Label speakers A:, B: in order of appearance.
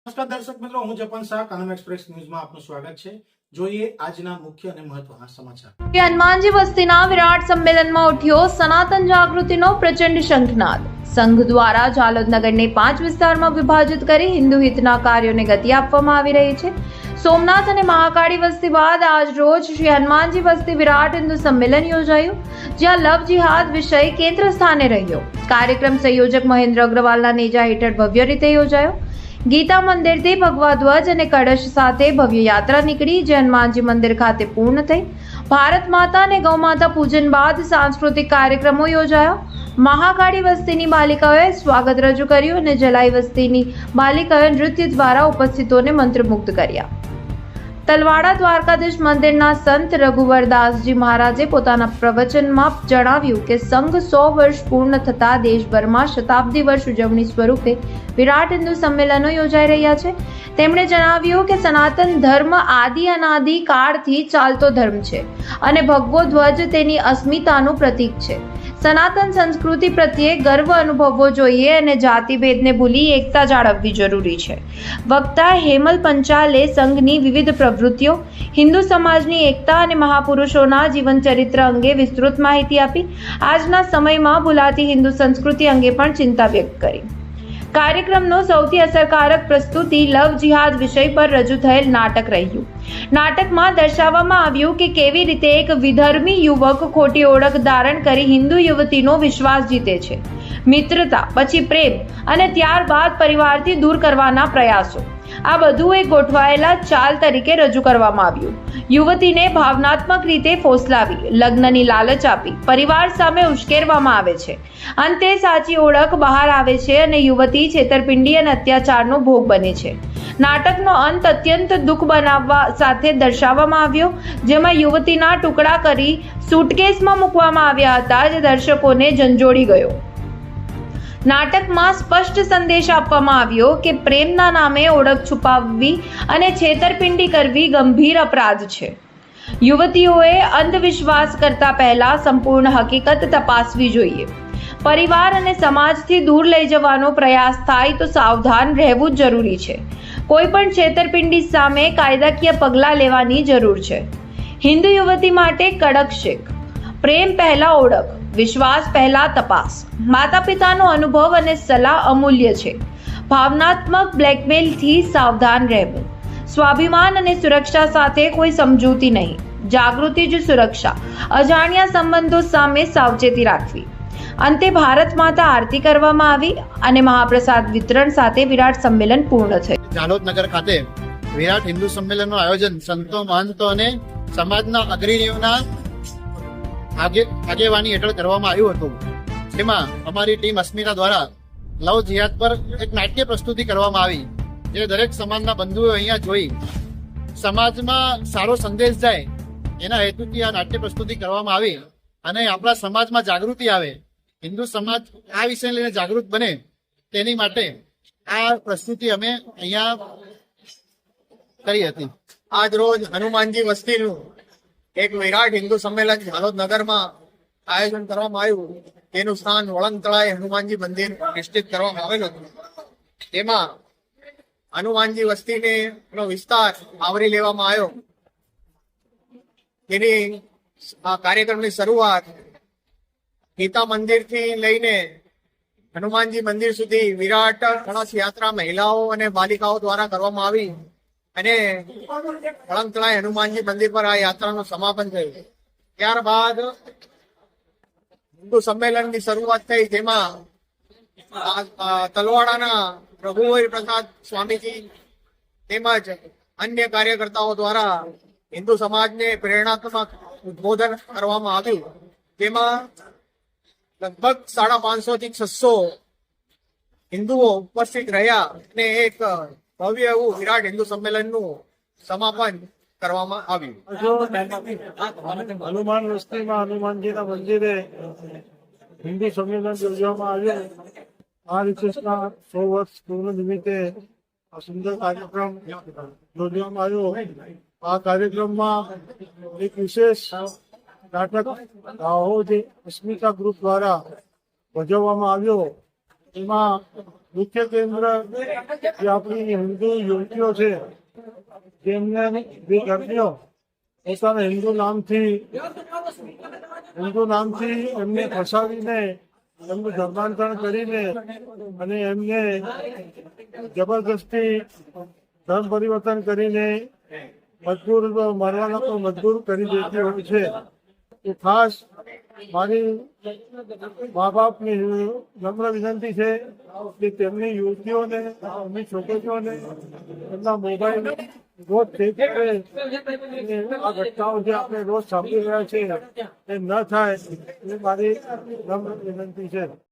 A: નમસ્કાર દર્શક મિત્રો, હું જપન શાહ, કાનમ એક્સપ્રેસ ન્યૂઝમાં આપનું સ્વાગત છે। જોઈએ આજના મુખ્ય અને મહત્વના સમાચાર।
B: હનુમાનજી વસ્તીના વિરાટ સંમેલનમાં ઉઠ્યો સનાતન જાગૃતિનો પ્રચંડ શંખનાદ। સંઘ દ્વારા ઝાલોદ નગરને 5 વિસ્તારમાં વિભાજિત કરી હિન્દુ હિતના કાર્યોને ગતિ આપવામાં આવી રહી છે। સોમનાથ અને મહાકાળી વસ્તી બાદ આજ રોજ શ્રી હનુમાનજી વસ્તી વિરાટ હિન્દુ સંમેલન યોજાયું, જ્યાં લવ જિહાદ વિષય કેન્દ્ર સ્થાને રહ્યો। કાર્યક્રમ સંયોજક મહેન્દ્ર અગ્રવાલના નેજા હેઠળ ભવ્ય રીતે યોજાયો। ગીતા મંદિરથી ભગવા ધ્વજ અને કળશ સાથે ભવ્ય યાત્રા નીકળી, જે હનુમાનજી મંદિર ખાતે પૂર્ણ થઈ। ભારત માતા અને ગૌ માતા પૂજન બાદ સાંસ્કૃતિક કાર્યક્રમો યોજાયા। મહાકાળી વસ્તીની બાલિકાઓએ સ્વાગત રજૂ કર્યું અને જલાઈ વસ્તીની બાલિકાઓએ નૃત્ય દ્વારા ઉપસ્થિતોને મંત્રમુગ્ધ કર્યા। તલવાડા દ્વારકાધીશ મંદિરના સંત રઘુવરદાસજી મહારાજે પોતાના પ્રવચનમાં જણાવ્યું કે સંઘ 100 વર્ષ પૂર્ણ થતા દેશભરમાં શતાબ્દી વર્ષ ઉજવણી સ્વરૂપે વિરાટ હિન્દુ સંમેલનો યોજાઈ રહ્યા છે। તેમણે જણાવ્યું કે સનાતન ધર્મ આદિ અનાદિ કાળથી ચાલતો ધર્મ છે અને ભગવો ધ્વજ તેની અસ્મિતાનું પ્રતીક છે। સનાતન સંસ્કૃતિ પ્રત્યે ગર્વ અનુભવવો જોઈએ અને જાતિભેદને ભૂલી એકતા જાળવવી જરૂરી છે। વક્તા હેમલ પંચાલે સંઘની વિવિધ પ્રવૃત્તિઓ, હિન્દુ સમાજની એકતા અને મહાપુરુષોના જીવન ચરિત્ર અંગે વિસ્તૃત માહિતી આપી। આજના સમયમાં ભૂલાતી હિન્દુ સંસ્કૃતિ અંગે પણ ચિંતા વ્યક્ત કરી। કાર્યક્રમનો સૌથી અસરકારક પ્રસ્તુતિ લવ જિહાદ વિષય પર રજૂ થયેલ નાટક રહ્યું। નાટકમાં દર્શાવવામાં આવ્યું કે કેવી રીતે એક વિધર્મી યુવક ખોટી ઓળખ ધારણ કરી હિન્દુ યુવતીનો વિશ્વાસ જીતે છે। મિત્રતા, પછી પ્રેમ અને ત્યારબાદ પરિવારથી દૂર કરવાના પ્રયાસો, આ બધું એક ગોઠવાયેલા ચાલ તરીકે રજૂ કરવામાં આવ્યું। યુવતીને ભાવનાત્મક રીતે ફોસલાવી, લગ્નની લાલચ આપી પરિવાર સામે ઉશ્કેરવામાં આવે છે। અંતે સાચી ઓળખ બહાર આવે છે અને યુવતી છેતરપિંડી અને અત્યાચારનો ભોગ બને છે। નાટકનો અંત અત્યંત દુઃખ બનાવવા સાથે દર્શાવવામાં આવ્યો, જેમાં યુવતીના ટુકડા કરી સુટકેસમાં મૂકવામાં આવ્યા હતા, જે દર્શકોને ઝંઝોળી ગયો। નાટકમાં સ્પષ્ટ સંદેશ આપવામાં આવ્યો કે પ્રેમના નામે ઓળખ છુપાવવી અને છેતરપિંડી કરવી ગંભીર અપરાધ છે। યુવતીઓએ અંધવિશ્વાસ કરતા પહેલા સંપૂર્ણ હકીકત તપાસવી જોઈએ। પરિવાર અને સમાજથી દૂર લઈ જવાનો પ્રયાસ થાય તો સાવધાન રહેવું જરૂરી છે। કોઈ પણ છેતરપિંડી સામે કાયદાકીય પગલાં લેવાની જરૂર છે। હિન્દુ યુવતી માટે કડક શીખ: પ્રેમ પહેલા ઓળખ, વિશ્વાસ પહેલા તપાસ। માતા પિતાનો અનુભવ અને સલાહ અમૂલ્ય છે। ભાવનાત્મક બ્લેકમેલથી સાવધાન રહેવું। સ્વાભિમાન અને સુરક્ષા સાથે કોઈ સમજૂતી નહીં। જાગૃતિ જ સુરક્ષા। અજાણ્યા સંબંધો સામે સાવચેતી રાખવી। અંતે ભારત માતા આરતી કરવામાં આવી અને મહાપ્રસાદ વિતરણ સાથે વિરાટ સંમેલન પૂર્ણ થયું।
C: ઝાલોદ નગર ખાતે વિરાટ હિન્દુ સંમેલનનું આયોજન સંતો, મહંતો અને સમાજના અગ્રણીઓના આગેવાની હેઠળ કરવામાં આવ્યું હતું। જેમાં અમારી ટીમ અસ્મિતા દ્વારા લવ જિહાદ પર એક નાટ્ય પ્રસ્તુતિ કરવામાં આવી, જે દરેક સમાજના બંધુઓ અહીંયા જોઈ સમાજમાં સારો સંદેશ જાય એના હેતુથી આ નાટ્ય પ્રસ્તુતિ કરવામાં આવી અને આપણા સમાજમાં જાગૃતિ આવે, હિન્દુ સમાજ આ વિષયને લઈને જાગૃત બને, તેની માટે આ પ્રસ્તુતિ અમે અહીંયા કરી હતી।
D: આજ રોજ હનુમાનજી વસ્તીનું એક વિરાટ હિન્દુ સંમેલન ઝાલોદ નગરમાં આયોજન કરવામાં આવ્યું। તેનું સ્થાન વળંગતળાએ હનુમાનજી મંદિર નિશ્ચિત કરવામાં આવેલું હતું। તેમાં હનુમાનજી વસ્તીને નો વિસ્તાર આવરી લેવામાં આવ્યો। તેની આ કાર્યક્રમની શરૂઆત ગીતા મંદિરથી લઈને હનુમાનજી મંદિર સુધી વિરાટ કળશ યાત્રા મહિલાઓ અને બાલિકાઓ દ્વારા કરવામાં આવી અને વળંગતળાએ હનુમાનજી મંદિર પર આ યાત્રાનું સમાપન થયું। ત્યારબાદ હિન્દુ સંમેલનની શરૂઆત થઈ, જેમાં તલવાડાના રઘુવીર પ્રસાદ સ્વામીજી તેમજ અન્ય કાર્યકર્તાઓ દ્વારા હિન્દુ સમાજને પ્રેરણાત્મક ઉદ્બોધન કરવામાં આવ્યું। જેમાં લગભગ 550 થી 600 હિન્દુઓ ઉપસ્થિત રહ્યા અને એક ભવ્ય એવું વિરાટ હિન્દુ સંમેલનનું સમાપન કરવામાં આવ્યું।
E: હનુમાન વસ્તીમાં હનુમાનજીના મંદિરે હિન્દુ સંમેલન યોજવામાં આવ્યું। આ વિશેષના 100 વર્ષ પૂર્ણ નિમિત્તે આ સુંદર કાર્યક્રમ યોજવામાં આવ્યો। આ કાર્યક્રમમાં એક વિશેષ નાટક દાહોદ અસ્મિતા ગ્રુપ દ્વારા ભજવવામાં આવ્યો। એમાં મુખ્ય કેન્દ્ર જે આપણી હિન્દુ યુવતીઓ છે તેમને બે ઘરણીઓ પોતાના હિન્દુ નામથી એમને ફસાવીને એમનું ધર્માંતરણ કરીને અને એમને જબરદસ્તી ધર્મ પરિવર્તન કરીને મજબૂર મારવાના તો મજબૂર કરી દેતી હોય છે. એ ખાસ મારી મા બાપની નમ્ર વિનંતી છે કે તેમની યુવતીઓને એમની છોકરીઓને એમના મોબાઈલ રોજ ચેક કરે. આ ઘટનાઓ જે આપણે રોજ સાંભળી રહ્યા છીએ એ ન થાય એ મારી નમ્ર વિનંતી છે.